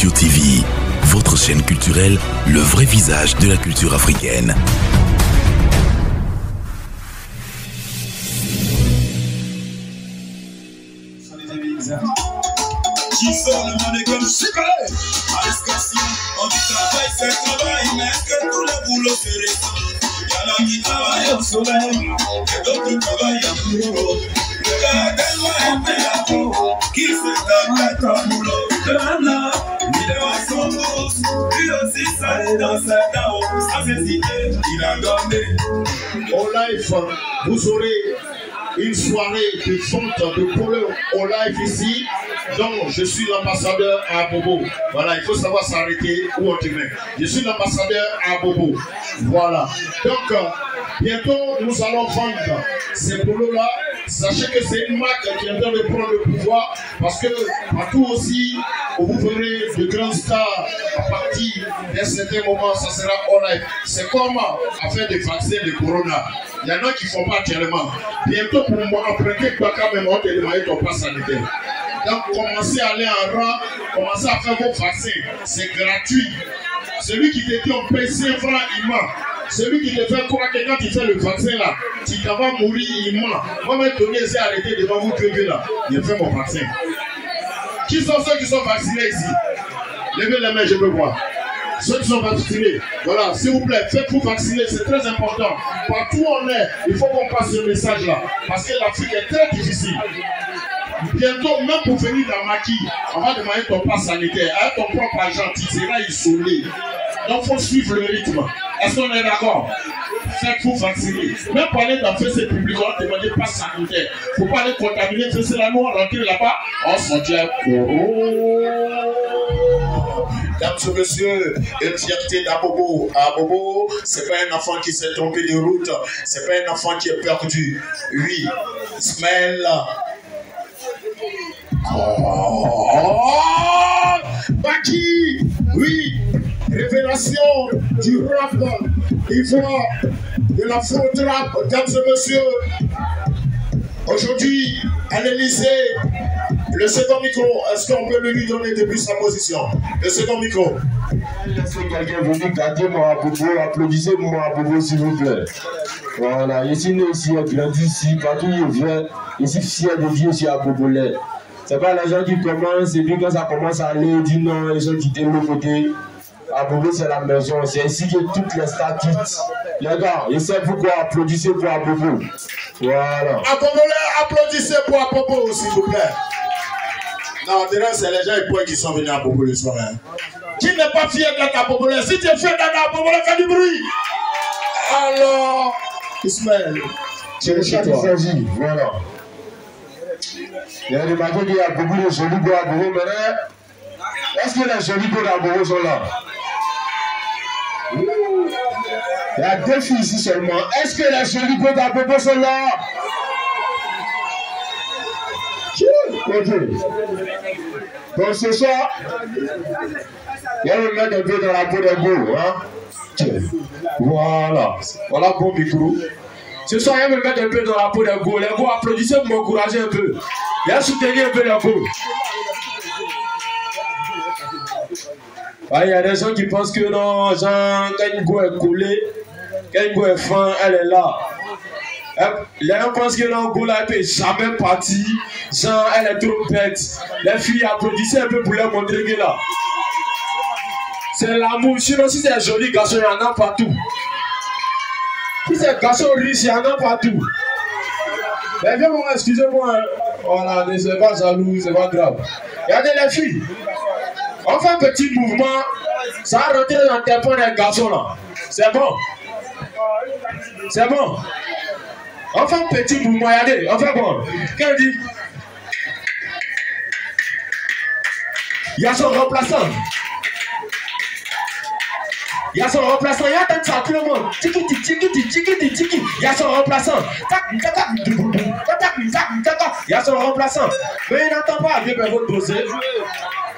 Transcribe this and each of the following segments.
Culture TV, votre chaîne culturelle, le vrai visage de la culture africaine. Qui sort le monde comme chocolat. À l'escation, on dit travail, c'est travail, mais est-ce que tout le boulot se ressent? Il y en a qui travaillent au soleil, et d'autres qui travaillent en bureau. Regardez-moi un peu la peau, qui se tape à ton boulot. Là, il est à son bourse, lui aussi ça est dans sa dent, sans hésiter, il a dormi. Au live, vous aurez une soirée de vente de polo au live ici. Donc, je suis l'ambassadeur à Bobo. Voilà, il faut savoir s'arrêter où on te met. Je suis l'ambassadeur à Bobo. Voilà. Donc, bientôt, nous allons vendre ces polos-là. Sachez que c'est une marque qui est en train de prendre le pouvoir parce que partout aussi où vous verrez de grands stars à partir d'un certain moment, ça sera en live. C'est comme affaire des vaccins de Corona. Il y en a qui ne font pas actuellement. Bientôt, pour moi, emprunter quoi quand même, on te demande ton passe sanitaire. Donc, commencez à aller en rang, commencez à faire vos vaccins. C'est gratuit. Celui qui te dit on paye 5 francs, il ment. Celui qui te fait croire que quand tu fais le vaccin là, tu vas mourir, il ment. Moi, maintenant, j'ai arrêté devant vous deux là. J'ai fait mon vaccin. Qui sont ceux qui sont vaccinés ici? Levez les mains, je veux voir. Ceux qui sont vaccinés, voilà, s'il vous plaît, faites-vous vacciner, c'est très important. Partout où on est, il faut qu'on passe ce message là. Parce que l'Afrique est très difficile. Bientôt, même pour venir dans Maki, on va demander ton passe sanitaire. Avec ton propre argent, tu seras isolé. Donc, il faut suivre le rythme. Est-ce qu'on est d'accord? Faites-vous vacciner. Même pour aller dans Facebook public, on va demander passe sanitaire. Il ne faut pas aller contaminer, c'est la noire, rentrer là-bas. On s'en dit Mesdames et messieurs, une fierté d'Abobo. Abobo, c'est pas un enfant qui s'est trompé de route. C'est pas un enfant qui est perdu. Oui, Ismaël. Baki, oui, révélation du rap, Ivoire, de la faute rap, mesdames et messieurs. Aujourd'hui, à l'Élysée, le second micro, est-ce qu'on peut lui donner depuis sa position? Le second micro. Laissez quelqu'un venir garder mon Abobo, applaudissez mon Abobo s'il vous plaît. Voilà, je suis né ici, grandi ici, partout où je viens, je suis fier de Dieu sur Abobolais. C'est pas les gens qui commencent et puis quand ça commence à aller, ils disent non, ils ont quitté le côté. Abobo c'est la maison, c'est ici que toutes les stars quittent. Les gars, je sais pourquoi applaudissez pour Abobo. Voilà. Abobolais, applaudissez pour Abobo s'il vous plaît. Non, déjà c'est les gens qui sont venus à Abobo le soir. Hein. Qui n'est pas fier d'être à Abobolais? Si tu es fier d'être à Abobolais, fais du bruit. Alors, Ismaël, c'est le chat qui s'agit, voilà. Il y a remarqué qu'il y a beaucoup de jolis beaux à Bobo, mais est-ce que les jolis beaux à Bobo sont là? Il y a deux filles ici seulement. Est-ce que les jolis beaux à Bobo sont là? Ok. Donc ce soir, il y a le mettre un peu dans la peau des beaux. Hein? Voilà. Voilà bon micro. Ce soir, il va me mettre un peu dans la peau des go. Les go, applaudissez pour m'encourager un peu. Il a soutenu un peu les go. Il y a des gens qui pensent que non, genre, quand une go est collée, quand une go est fin, elle est là. Les gens pensent que non, go là, elle peut jamais partir. Genre, elle est trop bête. Les filles, applaudissez un peu pour leur montrer que là. C'est l'amour. Sinon, si c'est un joli garçon, il y en a partout. Si c'est un garçon riche, il y en a partout. Mais viens moi, excusez-moi. Voilà, ne soyez pas jaloux, c'est pas grave. Regardez les filles. On fait un petit mouvement. Ça va rentrer dans tes points des garçons là. C'est bon. C'est bon. On fait un petit mouvement. Regardez, on fait bon. Qu'est-ce dit? Il y a son remplaçant. Il y a son remplaçant, il y a tant de ça, tout le monde. Tiki, il y a son remplaçant. Il y a son remplaçant. Mais il n'entend pas, viens vers votre dossier.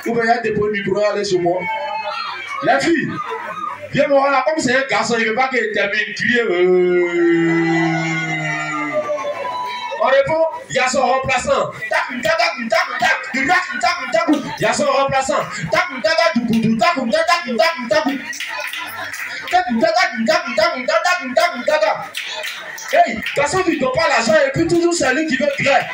Ou bien il y a des points de micro, allez sur moi. Les filles, viens me voir là, comme c'est un garçon, il ne veut pas qu'il termine, crier. On répond, il y a son remplaçant. Il y a son remplaçant. Hey, garçon qui ne donne pas l'argent et puis toujours c'est lui qui veut grève.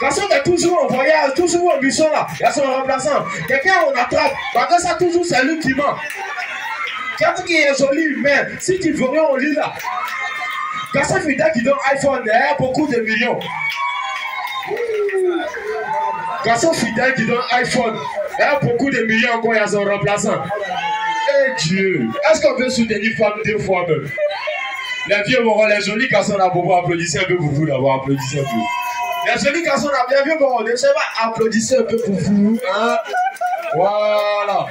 Garçon qui est toujours en voyage, toujours en mission là, il y a son remplaçant. Quelqu'un on attrape, parce que ça toujours c'est lui qui ment. Quelqu'un qui est joli, mais si tu veux rien au lit là. Garçon fidèle qui donne iPhone, il y a beaucoup de millions. Garçon fidèle qui donne iPhone, il y a beaucoup de millions encore, il y a son remplaçant. Eh Dieu, est-ce qu'on peut soutenir femme 2 fois même? Les vieux vont les jolis garçons là pour vous applaudissez un peu pour vous d'abord, applaudissez un peu. Les jolis garçons là, les vieux vont applaudissez un peu pour vous. Hein? Voilà.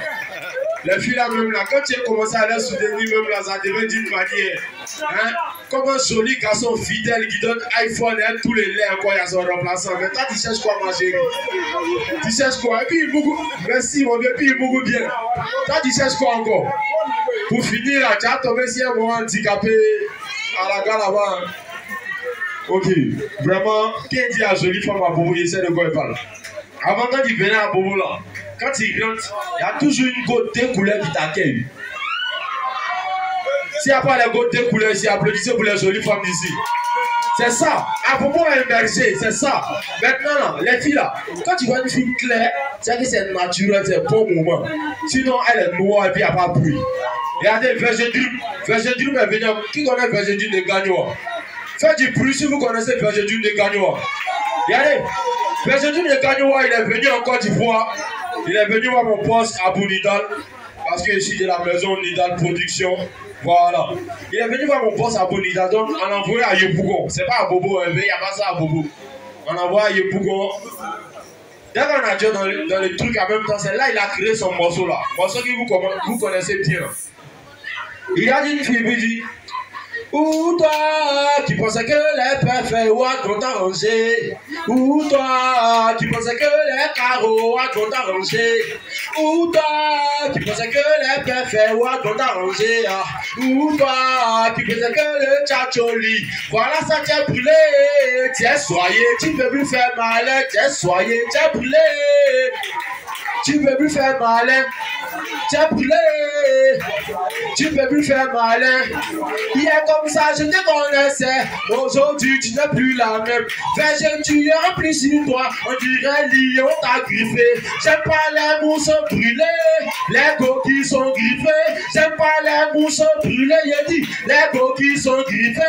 Les filles là même là, quand tu as commencé à les soutenir même là, ça devait d'une manière. Hein? Comme un joli garçon fidèle qui donne iPhone et tous les laits encore, il y a son remplaçant. Mais toi tu cherches quoi ma chérie? Tu cherches quoi? Et puis il beaucoup. Merci mon vieux, puis il beaucoup bien. Toi tu cherches quoi encore? Pour finir là, tu as tombé si un moment handicapé à la gare là-bas. Ok, vraiment, qui dit à jolie femme à Bobo, il essaie de quoi il parle. Avant quand il venait à Bobo là, quand il rentre, il y a toujours une goutte de couleur qui t'accueille. S'il n'y a pas les gouttes de couleur ici, applaudissez pour les jolies femmes d'ici. C'est ça. À Bobo a émergé, c'est ça. Maintenant, là, les filles là, quand tu vois une fille claire, c'est que c'est naturel, c'est un bon moment. Sinon, elle est noire et puis il n'y a pas de bruit. Regardez, Virgin Dream est venu. Qui connaît Virgin Dream de Gagnoa? Faites du bruit si vous connaissez Virgin Dream de Gagnoa. Regardez, Virgin Dream de Gagnoa, il est venu en Côte d'Ivoire. Il est venu voir mon poste à Bounidal. Parce que je suis de la maison Nidal Production. Voilà. Il est venu voir mon boss à Bounidal. Donc, on envoie à Yepougon. C'est pas à Bobo, il n'y a pas ça à Bobo. On envoie à Yepougon. Dès qu'on a dit dans les trucs en même temps, c'est là il a créé son morceau là. Morceau que vous connaissez bien. Il a dit une fille, il dit ou toi qui pensais que les parfaits vont t'arranger. Ou toi qui pensais que les carreaux vont t'arranger. Ou toi qui pensais que les parfaits vont t'arranger. Ou toi qui pensais que le tchatcholi. Voilà ça t'es brûlé. T'es soyé, tu peux plus faire mal. T'es soyé, t'es brûlé. Tu peux plus faire malin, t'es brûlé. Tu peux plus faire malin. Hier comme ça je te connaissais. Aujourd'hui tu n'es plus la même. Virgin tu es rempli sur toi. On dirait lion t'a griffé. J'aime pas les mousses brûlées, les coquilles sont griffées. J'aime pas les mousses brûlées, il dit les coquilles sont griffées.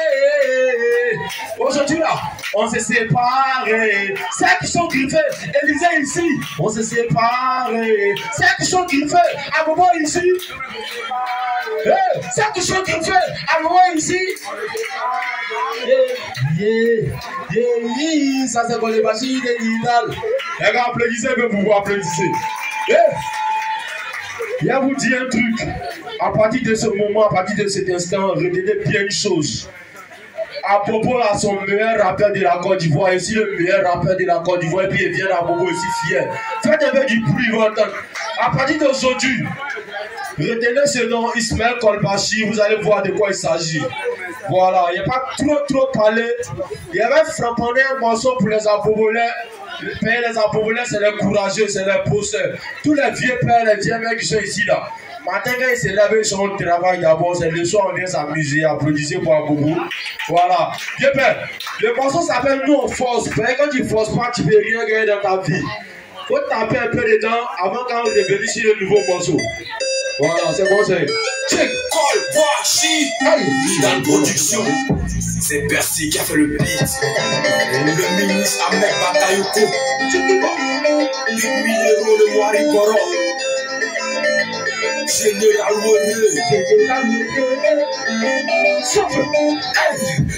Aujourd'hui là, on s'est séparés. Celles qui sont griffées, Élisée ici, on s'est séparés. Celles qui sont griffées, à un moment ici. Hey, celles qui sont griffées, à un moment ici. Ça c'est pour les machines de Nidal. Les gars, applaudissez, mais vous applaudissez. Je vais vous dire un truc. À partir de ce moment, à partir de cet instant, retenez bien une chose. À Bobo là, son meilleur rappeur de la Côte d'Ivoire, ici le meilleur rappeur de la Côte d'Ivoire, et puis il vient à Bobo aussi fier. Faites un peu du bruit, vous entendez. À partir d'aujourd'hui, retenez ce nom, Ismaël Kolbashi, vous allez voir de quoi il s'agit. Voilà, il n'y a pas trop parlé. Il y avait frappé un morceau pour les Abobolais. Les pères, les Abobolais, c'est les courageux, c'est les bosseurs. Tous les vieux pères, les vieux mecs qui sont ici là. Matin, quand ils se lèvent, ils sont au travail d'abord. C'est le soir, on vient s'amuser, applaudissez pour un boubou. Voilà. Vieux père, le morceau s'appelle Nous on force. Quand tu ne forces pas, tu ne peux rien gagner dans ta vie. Il faut taper un peu dedans avant quand vous devenez sur le nouveau morceau. Voilà, c'est bon, c'est. Check, call, Washi. Dans la production, c'est Percy qui a fait le beat. Et le ministre Ahmed Bakayoko. 8 000 euros de Warikoro. Général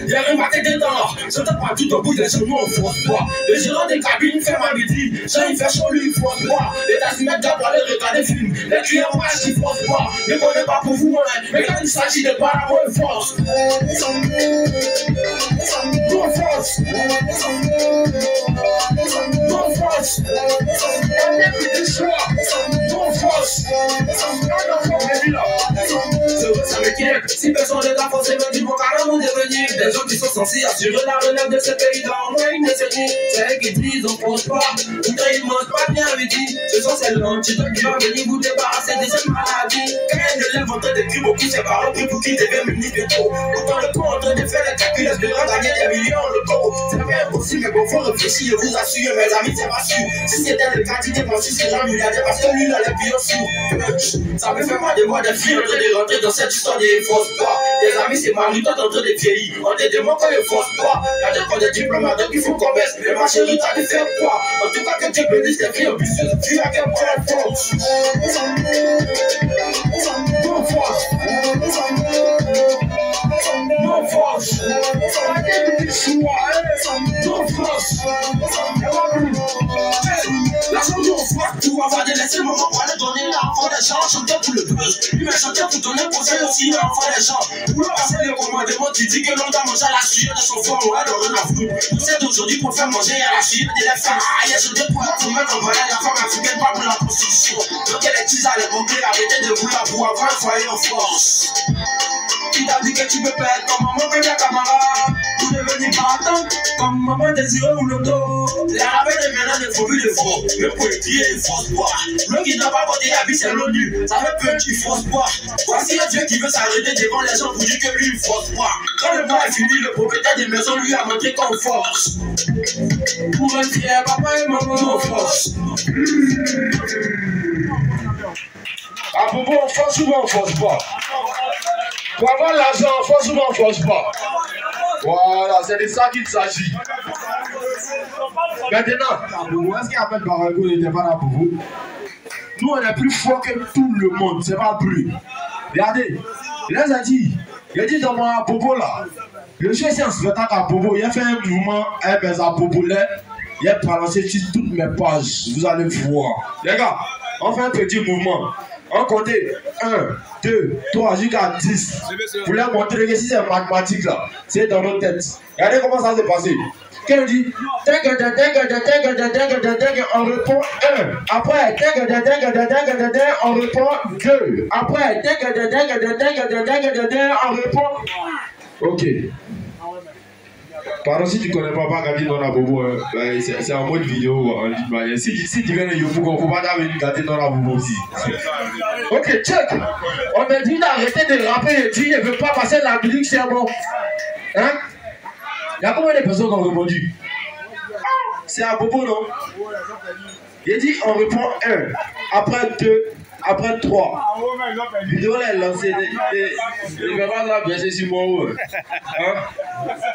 il y a un matin de temps, je te parle tout au bout des genoux en force bois. Le gérant des cabines fait ma midi, quand il fait chaud lui il force bois. Les taximètres doivent aller regarder film, les clients marchent qui force bois. Ne connais pas pour vous, mais quand il s'agit de paramo et force. Non force. Non force. Non force. Ça me quitte, si personne n'est pas forcément du bon carrément devenir décennies. Des gens qui sont censés assurer la relève de ce pays dans moins une décennie. C'est eux qui disent on pense pas, ou quand ils mangent pas bien avec qui. Ce sont ces l'antidote qui va venir vous débarrasser de cette maladie. Quand un élève en train de crier beaucoup, c'est par eux pour qui devient ministre de trop. Autant le temps en train de faire les calculs, espérant gagner des millions le taux. C'est pas impossible, mais bon, faut réfléchir, je vous assure, mes amis, c'est pas sûr. Si c'était le cas, tu dépenses ces gens milliardaires parce que lui, il a les pions sûrs. Ça me fait mal de voir des filles en train de rentrer dans cette histoire des fausses pas. Les amis, c'est Marie, toi, en train de vieillir. On te demande quand il force pas. Il y a des qu'on est diplomates, donc il faut qu'on baisse. Mais ma chérie, t'as de faire quoi? En tout cas, que tu bénisses les filles ambitieuses. Tu as qu'un point de force. Non force. Non force. Non force. La chanson forte, tu vas avoir des laissés moments pour aller donner l'enfant des gens, chanter pour le buzz. Lui, mais chanter pour donner conseil aussi l'enfant des gens. Pour leur passer les commandements, tu dis que l'on doit manger à la sueur de son foie, on va dans un afro. C'est d'aujourd'hui pour faire manger à la sueur de la femme. Aïe, je dis pour être mettre en valeur la femme africaine, pas pour la prostitution. Donc, elle est teasée à l'époque, arrêtez de vouloir pour avoir un foyer en force. Qui t'a dit que tu peux perdre comme maman, bébé, camarade. Pour devenir partant, comme maman désirée ou le dos. Les arabes de maintenant ne font plus de faux. Le poétier est fausse boire. L'homme qui n'a pas voté la vie, c'est l'ONU. Ça fait peu qu'il fausse boire. Voici un Dieu qui veut s'arrêter devant les gens pour dire que lui, il fausse boire. Quand le mois est fini, le propriétaire des maisons lui a montré qu'on force. Pour un fier, papa et maman, on force. À propos, on force ou on force pas? Pour avoir l'argent, on force ou on force pas? Voilà, c'est de ça qu'il s'agit. Maintenant, est-ce qu'il appelle Barago n'était pas là pour vous? Nous, on est plus fort que tout le monde, c'est pas plus. Regardez, il les a dit, dans mon Bobo là, le jeu c'est un spectacle à Bobo, il a fait un mouvement, à Bobo là, il a balancé sur toutes mes pages, vous allez voir. Les gars, on fait un petit mouvement. On compte 1, 2, 3 jusqu'à 10. Vous leur montrer que si c'est mathématique là, c'est dans nos têtes. Regardez comment ça s'est passé. Quand on dit on répond 1. Après on répond 2. Après on répond. Ok. Pardon, si tu ne connais pas Gadi Nona Bobo, c'est en mode vidéo en ligne. Si tu viens de Yopougon, il ne faut pas venir Gadi Nona Bobo aussi. Ok, check. On m'a dit d'arrêter de rapper et dit il ne veut pas passer la musique, c'est bon. Hein? Il y a combien de personnes qui ont répondu? C'est à Bobo, non? Il dit on répond 1, après 2, après 3. Vidéo là est lancée. Il ne va pas la baisser sur moi. Hein?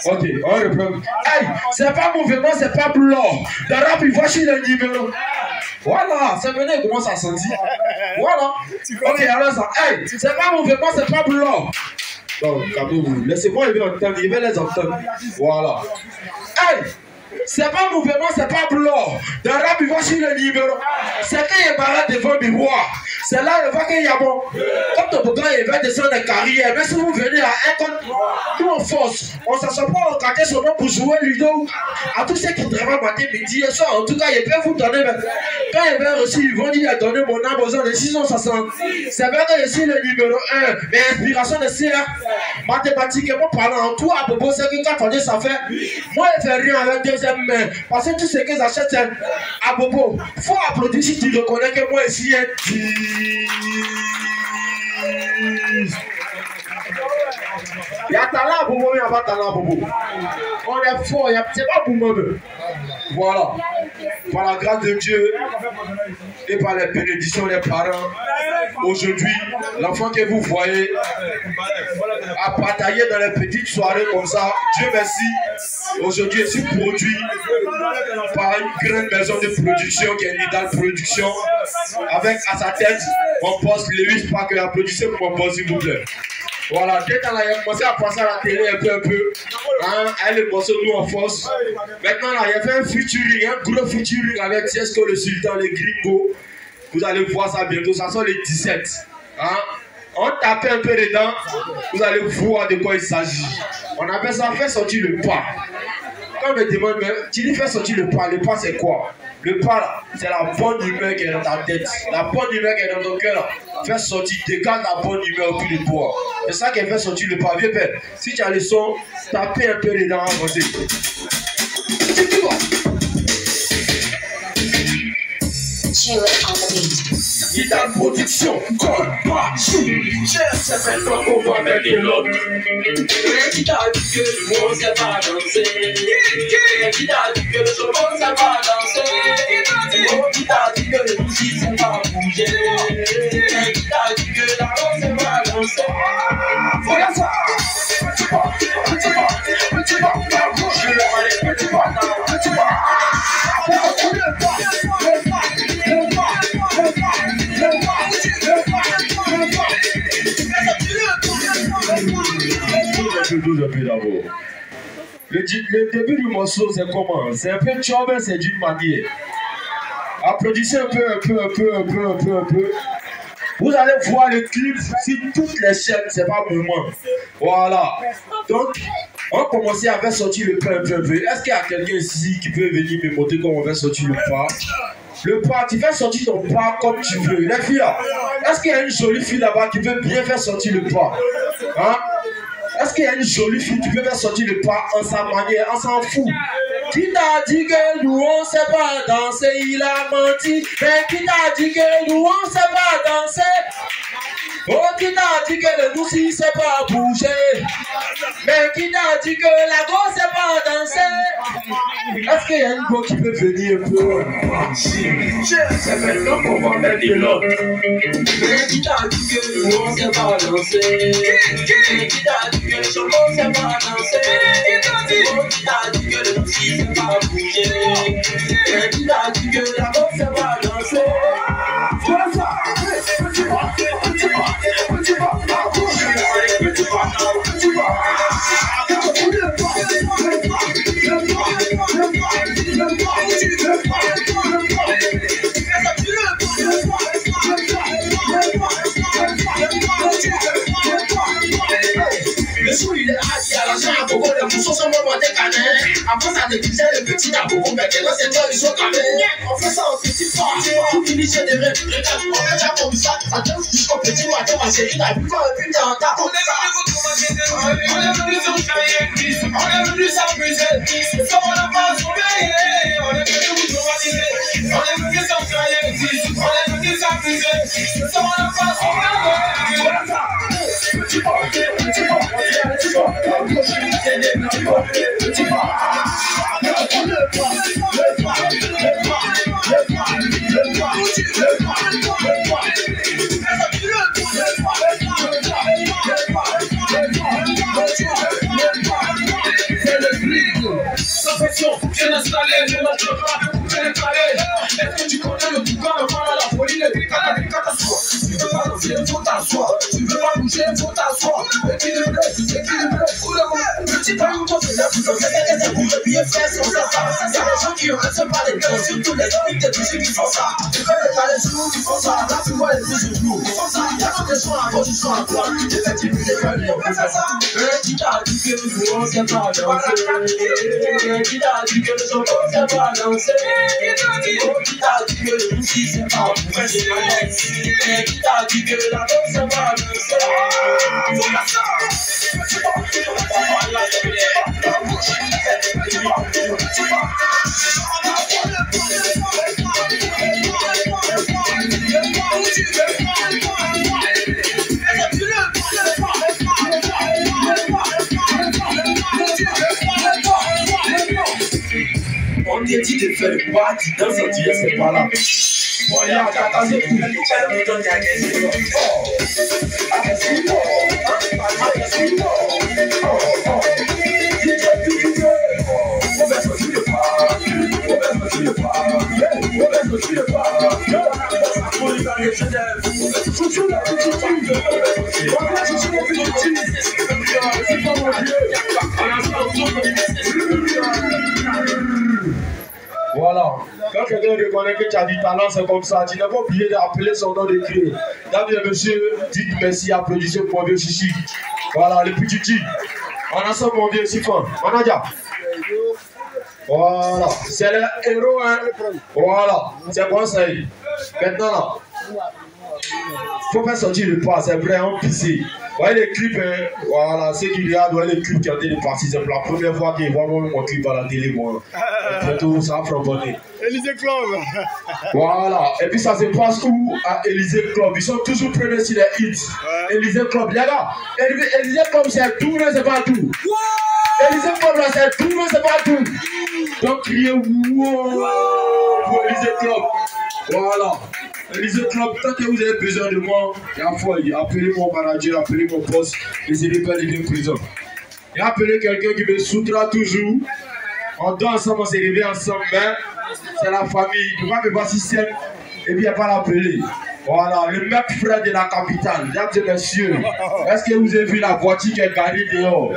Ok, on reprend. Hey, c'est pas mouvement, c'est pas blanc. Le rap, il va chez le numéro. Voilà, c'est venu, comment ça sentit? Voilà. Ok, alors ça. Hey, c'est pas mouvement, c'est pas blanc. Donc, calmez-vous. Laissez-moi, je vais les entendre. Voilà. Hey! C'est pas mouvement, c'est pas blanc. Le rap, il va sur le numéro. C'est quand il est malade devant le miroir. C'est là, il voit qu'il y a bon. Comme ton gars, il va descendre des carrières. Mais si vous venez à un compte, nous on force. On ne s'assoit pas au quartier son nom pour jouer Ludo. À tous ceux qui travaillent matin, midi et soir, en tout cas, ils peuvent vous donner. Quand ils viennent aussi, ils vont dire donner mon âme aux gens de 660. C'est vrai que je suis le numéro 1. Mais inspiration de CR, mathématiquement parlant, en tout à Bobo, c'est que quand on dit ça fait, moi, je ne fais rien avec deuxième main. Parce que tout ce que j'achète, c'est à Bobo. Il faut applaudir si tu reconnais que moi, ici, il y a talent à Bobo, il n'y a pas talent à Bobo. On est fort, c'est pas pour moi. Voilà. Par la grâce de Dieu et par les bénédictions des parents, aujourd'hui, l'enfant que vous voyez a bataillé dans les petites soirées comme ça. Dieu merci. Aujourd'hui, je suis produit par une grande maison de production qui est Nidal Production. Avec à sa tête mon poste Lewis Parker. Applaudissez pour mon poste, s'il vous plaît. Voilà, dès qu'on a commencé à passer à la télé un peu, hein, elle est passée nous en force. Maintenant, là, il y a fait un featuring, un gros featuring avec Tiesco le Sultan, les Gringos. Vous allez voir ça bientôt, ça sort les 17. Hein. On tape un peu dedans, vous allez voir de quoi il s'agit. On appelle ça faire sortir le pas. quand on me demande, mais tu dis fais sortir le pas c'est quoi? Le pas, c'est la bonne humeur qui est dans ta tête. La bonne humeur qui est dans ton cœur. Fais sortir, dégage la bonne humeur au plus de bois. C'est ça qui fait sortir le pas. Viens, père. Si tu as le son, tapez un peu dedans, avancez. Guitare production, code pas chou. C'est maintenant qu'on va mettre de l'autre. Guitare dit que le monde sait pas danser. Guitare dit que le chômage sait pas danser. Guitare dit que le musique sait pas bouger. Guitare dit que la rose sait pas danser. Voilà ça. Petit pas, petit pas, petit pas, la bouche, petit pas, petit pas. Le début du morceau, c'est comment? C'est un peu job, c'est d'une manière. Applaudissez un peu. Vous allez voir le clip sur toutes les chaînes, c'est pas pour moi. Voilà. Donc, on commençait à faire sortir le pas un peu. Est-ce qu'il y a quelqu'un ici qui peut venir me montrer comment on va sortir le pas? Le pas, tu fais sortir ton pas comme tu veux. Les filles là, est-ce qu'il y a une jolie fille là-bas qui veut bien faire sortir le pas? Hein? Est-ce qu'il y a une jolie fille qui peut faire sortir le pas en sa manière? On s'en fout. Qui t'a dit que nous on sait pas danser? Il a menti. Mais qui t'a dit que nous on sait pas danser? Oh, qui t'a dit que le moussi sait pas bouger? Mais qui t'a dit que la grosse sait pas danser? Est-ce qu'il y a une go qui peut venir un peu? C'est maintenant qu'on va mettre de l'autre. Mais qui t'a dit que nous on sait pas danser? Qui t'a dit que le chômage sait pas danser? Oh, qui t'a dit que le moussi sait pas bouger? Mais qui t'a dit que la grosse sait pas danser? Voilà ça. Petit pas, petit pas, petit pas, la bouche, petit pas, petit pas. Le sou il est assis à l'argent à Bobo, les mousseaux sont moment des canins. Avant ça négligeait le petit à Bobo, maintenant c'est toi ils sont camés. On fait ça au petit pas, tout finit chez des rêves. Regarde, on fait déjà comme ça, ça donne jusqu'au petit matin, ma chérie, t'as vu quand le putain en t'a. On est venu s'enchaîner, on est venu s'amuser, c'est comme on n'a pas sommeillé. On est venu vous traumatiser, on est venu s'enchaîner, on est venu s'amuser, c'est comme on n'a pas sommeillé. Petit pas, petit pas. Bien installé, je ne peux pas pénétrer. Est-ce que tu connais le boucan, le mal à la folie, les catastrophes? Tu veux pas danser, faut t'asseoir. Tu veux pas bouger, faut t'asseoir. Équilibré, pour le monde. Petit pas, on peut faire plus de c'est pour le bien faire sans ça. C'est les gens qui ne restent pas les gars, surtout les hommes des musiques qui font ça. Tu fais les talents sous qui font ça. Là, tu vois les plus de nous qui font ça. Il y a d'autres des soins à gauche, ils sont à droite. Effectivement, les jeunes, ils ont fait ça. Qui t'a dit que nous, on sait pas danser? Qui t'a dit que le son, on sait pas danser? Qui t'a dit que le moussi, c'est pas bouger? Qui t'a dit que la danse, c'est pas danser? Voilà ça! On t'a dit de faire le pas, tu danses, tu es, c'est pas là. Voyons, t'as c'est tout. Voilà. Quand quelqu'un reconnaît que tu as du talent, c'est comme ça. Tu n'as pas oublié d'appeler son nom d'écrit. Dames et messieurs, dites merci, applaudissez pour mon vieux Chichi. Voilà, le petit G. On a ça, mon vieux Sifon. On a déjà. Voilà, c'est le héros, hein. Voilà, c'est conseil. Maintenant, là, faut pas sortir le pas, c'est vrai, on pissé. Vous voyez les clips, hein, voilà, ceux qui regardent, voyez les clips qui ont été passés, c'est la première fois qu'ils voient mon clip à la télé, moi. Bientôt, ça va framboner. Élysée Club. Voilà, et puis ça se passe où? À Élysée Club, ils sont toujours premiers sur les hits. Ouais. Élysée Club, les gars, Élysée Club, c'est tout, mais c'est pas tout. Élysée Club, là, c'est tout, mais c'est pas tout. Donc, criez wow pour Élysée Club. Voilà. Élysée Club, tant que vous avez besoin de moi, il y a folie. Appelez mon manager, appelez mon boss, n'hésitez pas à aller en prison. Et appelez quelqu'un qui me soutient toujours. On doit ensemble, on s'est réveillés ensemble, mais c'est la famille. Il ne peut pas me voir si c'est, et puis il n'y a pas l'appeler. Voilà, le mec frère de la capitale, mesdames et messieurs. Est-ce que vous avez vu la voiture qui est garée dehors?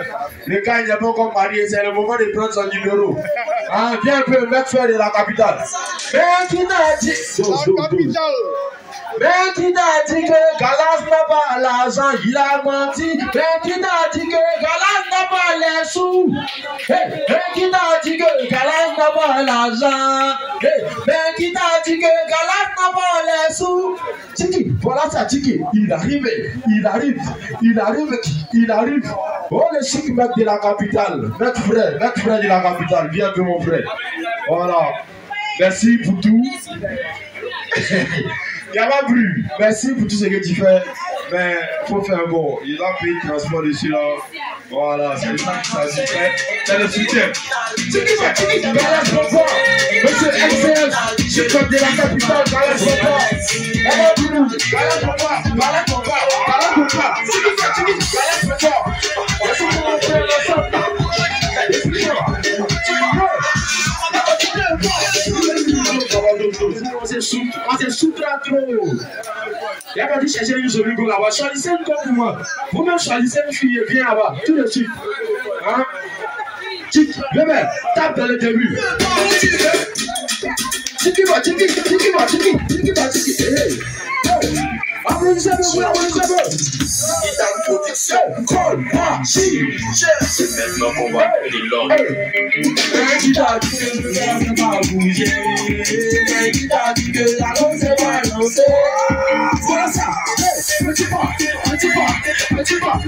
Le gars, il n'est pas encore marié, c'est le moment de prendre son numéro. Hein, viens un peu, le mec frère de la capitale. Mais qui t'a dit? Mais qui t'a dit que Galas n'a pas l'argent, il a menti. Mais qui t'a dit que Galas n'a pas les sous? Mais qui t'a dit que Galas n'a pas l'argent? Mais qui t'a dit que Galas n'a pas les sous? Tiki, voilà ça, Tiki. Il arrive. Oh, le chic mec de la capitale. Notre frère de la capitale. Viens un peu, mon frère. Voilà. Merci pour tout. Il n'y a pas plus. Merci pour tout ce que tu fais. Mais il faut faire bon. Il a payé le transport dessus là. Voilà, c'est ça qui s'agit. C'est le soutien. Monsieur XL, je suis de la capitale. On se soutra trop. Il y a pas dit chercher une jolie go là-bas. Choisissez une go pour moi. Vous-même choisissez une fille et viens là-bas. Tout de suite. Hein? Bébé, tape dans le début. Tiki. Applaudissez le c'est maintenant qu'on va les langues. Qui t'a dit que le gars ne va pas bouger? Qui t'a dit que la langue ne va pas lancer? Voilà ça. Petit pas.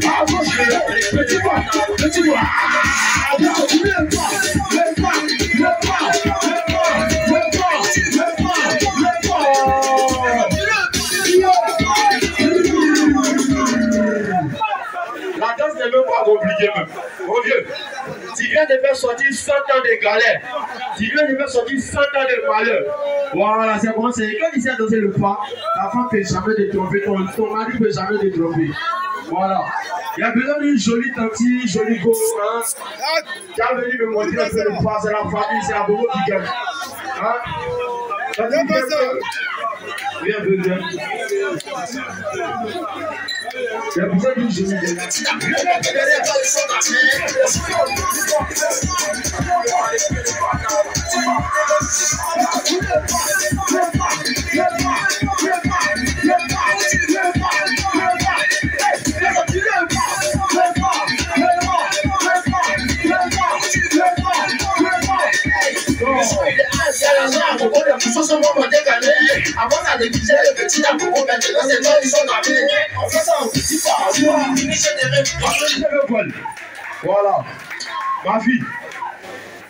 À gauche, petit pas. La danse n'est même pas compliquée même. Mon vieux, tu viens de faire sortir 100 ans de galère. Tu viens de faire sortir 100 ans de malheur. Voilà, c'est bon, c'est quand il s'est dansé le pas, la femme ne peut jamais te tromper, ton mari ne peut jamais te tromper. Voilà. Il y a besoin d'une jolie tante, jolie go, hein. Qui a venu me montrer un peu le pas, c'est la famille, c'est la bobo qui gagne. Hein? Viens. Il y a besoin d'une jolie go. Voilà, ma fille,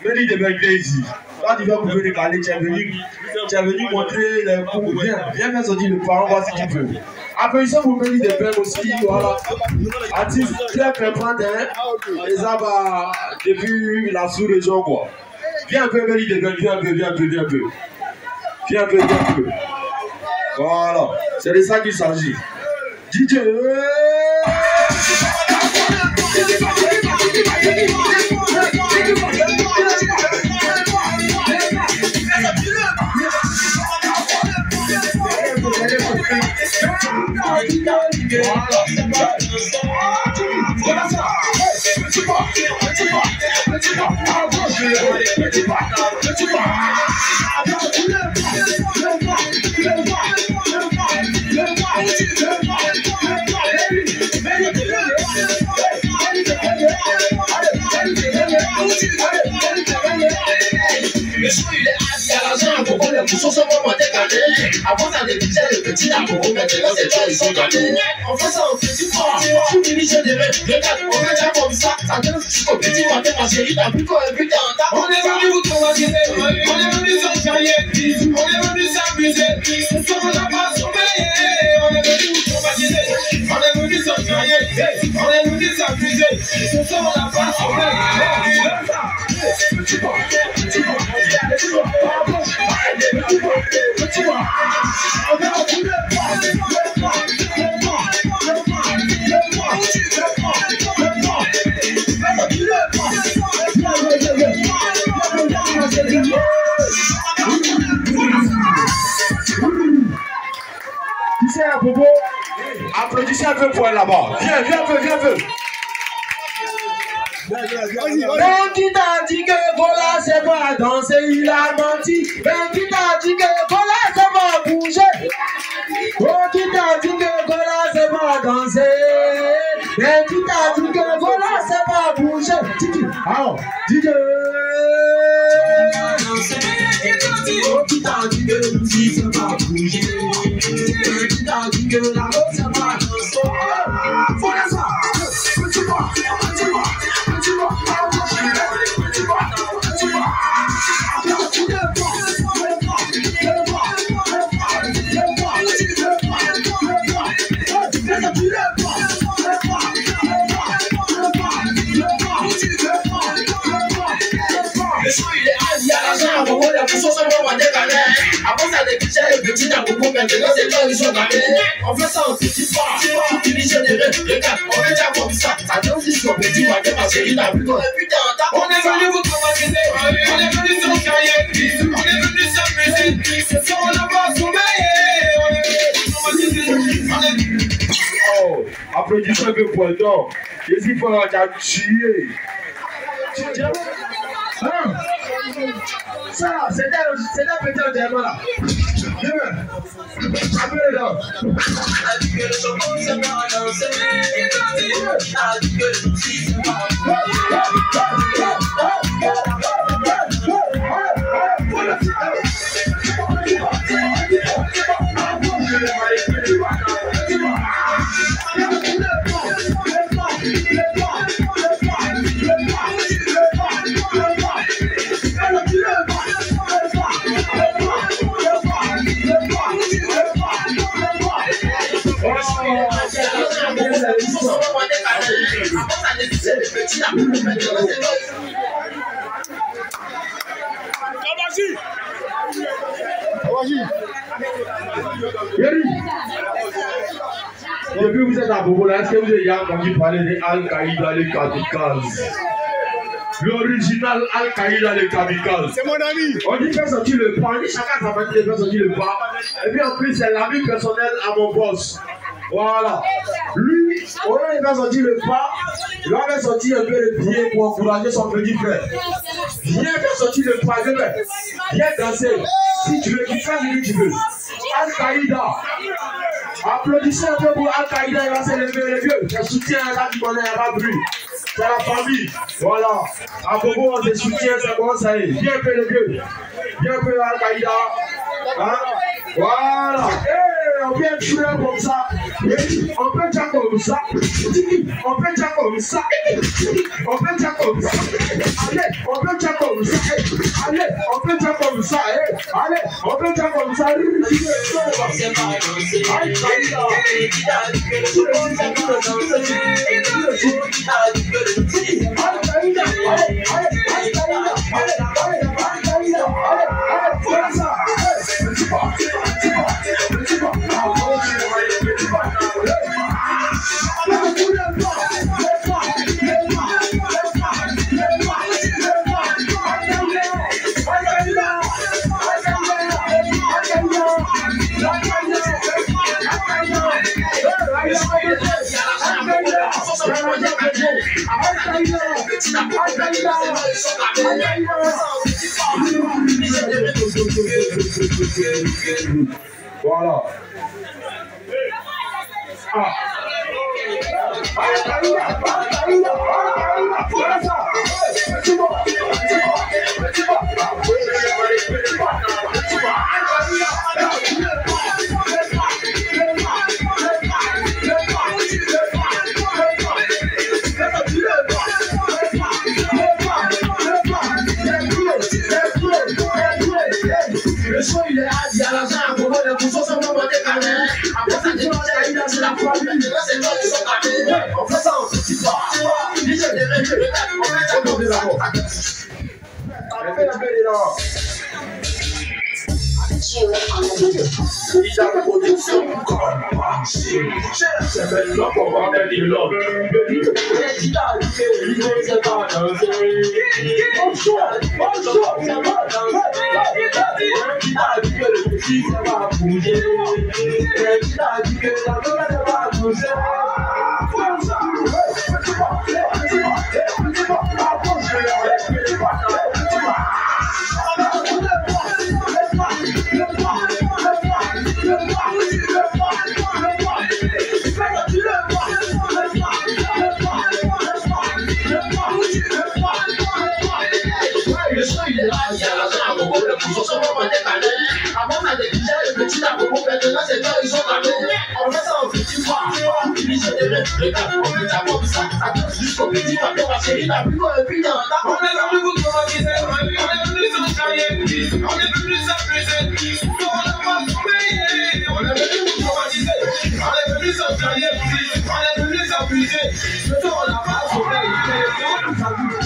Mélie de Benglé ici. Là, tu vas pouvoir décaler, tu es venu montrer les coups. Viens faire sortir le parent, voir si tu peux. Après, ça, vous Mélie de Benglé aussi, voilà. Artiste très préparant, les abats depuis la sous-région, quoi. Viens un peu, Mélie de Benglé, viens un peu. Voilà, c'est de ça qu'il s'agit. DJ. les poussons sont vraiment décalés. Avant ça débutait le petit amoureux, maintenant c'est toi ils sont gagnés. On fait ça au petit fort, tu dirige des rêves. Regarde, on fait déjà comme ça, ça donne jusqu'au petit matin, ma chérie, t'as vu qu'on est plus en tas. On est venu vous traumatiser, on est venu s'enjailler, on est venu s'amuser. Ce soir on n'a pas sommeillé, on est venu vous traumatiser, on est venu s'enjailler, on est venu s'amuser. Ce soir on n'a pas sommeillé. Qui c'est un bobo? Applaudissez un peu pour elle là-bas. Viens un peu, viens un peu. Ben qui t'a dit que voilà c'est pas danser, il a menti. Ben qui t'a dit que voilà c'est pas bouger. Oh qui t'a dit que voilà c'est pas danser. Ben qui t'a dit que voilà c'est pas bouger. Titi, alors, dis que oh qui t'a dit que la musique c'est pas bouger. Ben qui t'a dit que la robe c'est pas danser. Voilà ça. Avant ça débutait le petit amoureux, maintenant c'est toi ils sont gagnés. On fait ça au petit fort, tu dirige des rêves. Regarde, on est déjà comme ça, ça donne jusqu'au petit matin, ma chérie, t'as vu qu'on est plus en tas. On est venu vous traumatiser, on est venu s'enjailler, on est venu s'amuser. Ce soir on n'a pas sommeillé, on est venu traumatiser. Oh, applaudissez un peu pour le temps. Qu'est-ce qu'il faut la tuer? Ça, c'est un petit enterrement là. Appelez là. Depuis vous êtes à Bobo, est-ce que vous avez entendu parler de Al-Qaïda les kamikazes? L'original Al-Qaïda les kamikazes. C'est mon ami. On dit faire sortir le pas, on dit chacun sa famille de faire sortir le pas. Et puis en plus, c'est l'ami personnel à mon boss. Voilà. Lui, on va faire sortir le pas, il va faire sortir un peu le pied pour encourager son petit frère. Viens faire sortir le pas, viens danser. Si tu veux, tu fais ce que tu veux. Al-Qaïda. Applaudissez un peu pour Al-Qaïda, il va se lever le vieux. Je soutiens là qui connaît, il n'y a pas de bruit. C'est la famille. Voilà. À Bobo, on se soutient, c'est bon, ça y est. Viens un peu le vieux. Viens un peu Al-Qaïda. Hein? Voilà. Hey, on peut être joué comme ça. On peut dire comme ça. On peut dire comme ça. On peut dire comme ça. Allez, on peut dire comme ça. Allez, on peut dire comme ça. Allez, on peut dire comme ça. Voilà. Ah. Le son il est hard, il y a l'argent à propos de coups, sans moment de canner. Après ça, tu vois, il a la foi, mais là, c'est toi qui sont capés. On fait ça, on fait ça. Il y a des règles, on fait ça pour des amours. On fait la belle et là. Il a la production, c'est maintenant qu'on va mettre des logs. Il a dit que lui, c'est pas danser. Bonjour, c'est pas danser. Il a dit que le petit, c'est pas bouger. Il a dit que la gueule, c'est pas bouger. Le son il est là, il y a l'argent à propos de coups, sans moment de canner. Avant on a des déjà le petit à propos, maintenant c'est toi ils sont capés. On fait ça au petit fois, il se développe, regarde, on fait ça comme ça, ça touche jusqu'au petit papier, ma chérie, la plus quoi, et puis dans la on est venu vous traumatiser, on est venu s'enchaîner, on est venu s'amuser, on n'a pas sommeillé, on est venu vous traumatiser, on est venu s'enchaîner, on est venu s'amuser, ce soir on n'a pas sommeillé, on nous s'amuse.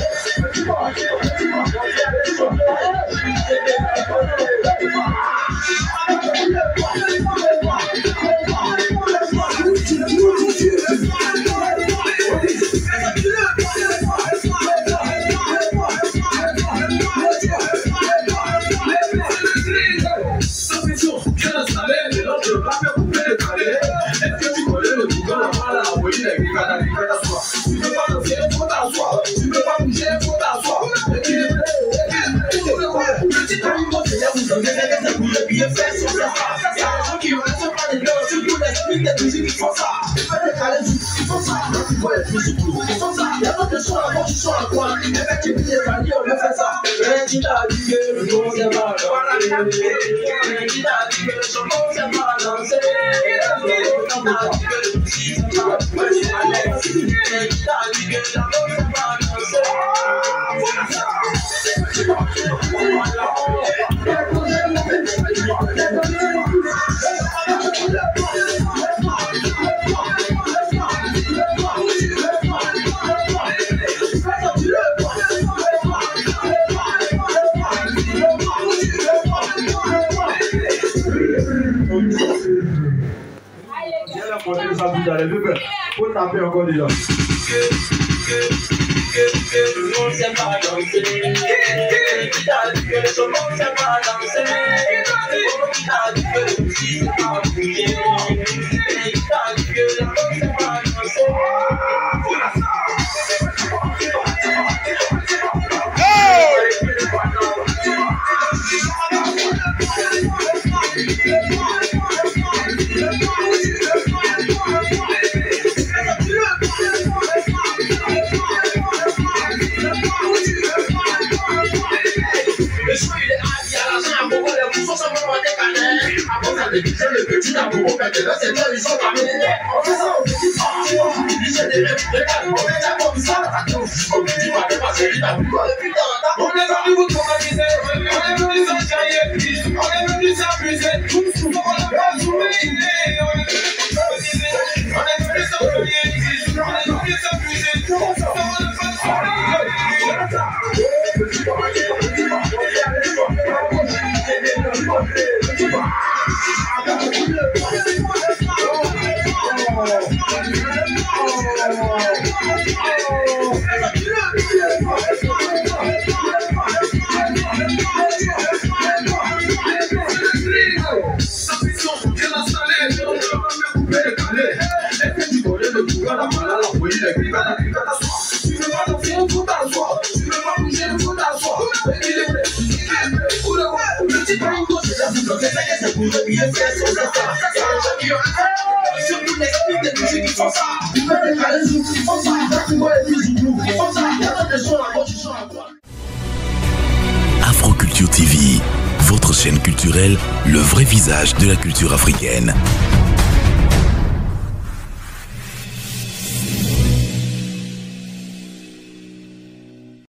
Faut taper encore déjà. Le petit amour, maintenant c'est toi ils sont capés. On fait ça au petit pas, il se développe, regarde, on fait ça comme ça, ça touche jusqu'au petit papier, ma chérie, la plus quoi, et puis dans on est venu vous traumatiser, on est venu s'enchaîner, on est venu s'amuser, on n'a pas sommeillé, on est venu s'amuser, on est venu s'enchaîner, on est venu s'amuser, on n'a pas sommeillé. Culture TV, votre chaîne culturelle, le vrai visage de la culture africaine.